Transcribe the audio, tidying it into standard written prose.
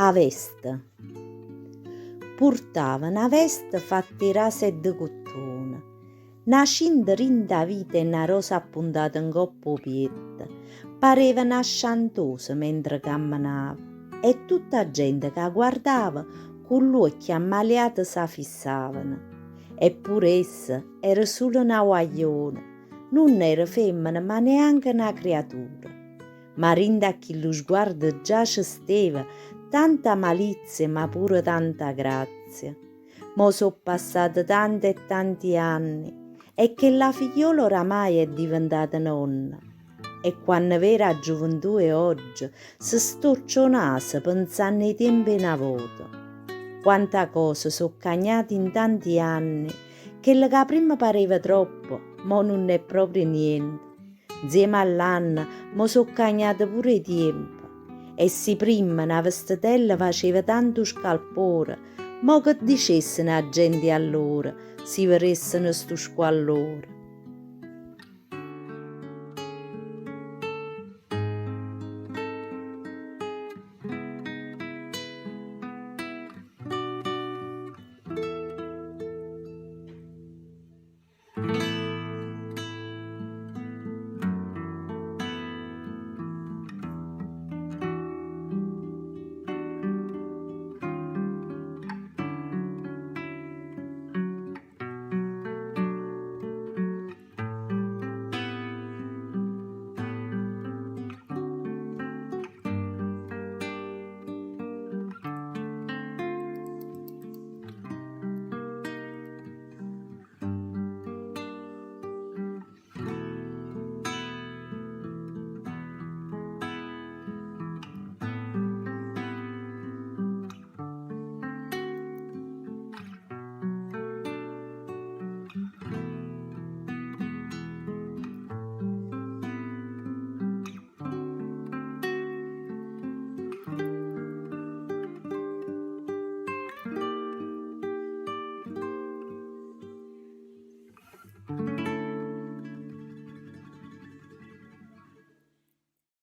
A veste. Portava una veste fatta di rase di cottone, una cinta rinda vita e una rosa appuntata in coppa pietta. Pareva una sciantosa mentre camminava e tutta la gente che guardava con l'occhio ammaliato si fissavano. Eppure essa era solo una guagliona, non era femmina ma neanche una creatura. Ma rinda a chi lo sguardo già ci stava tanta malizia ma pure tanta grazia. Mo sono passati tanti e tanti anni e che la figliola oramai è diventata nonna. E quando vera gioventù è oggi, si storce il naso pensando ai tempi una volta. Quanta cose sono cagnate in tanti anni, che la che prima pareva troppo, ma non è proprio niente. Insieme all'anno, mo sono cagnate pure i tempi. E se prima una vestitella faceva tanto scalpore, ma che dicessero la gente allora, si vedessero sto squallore.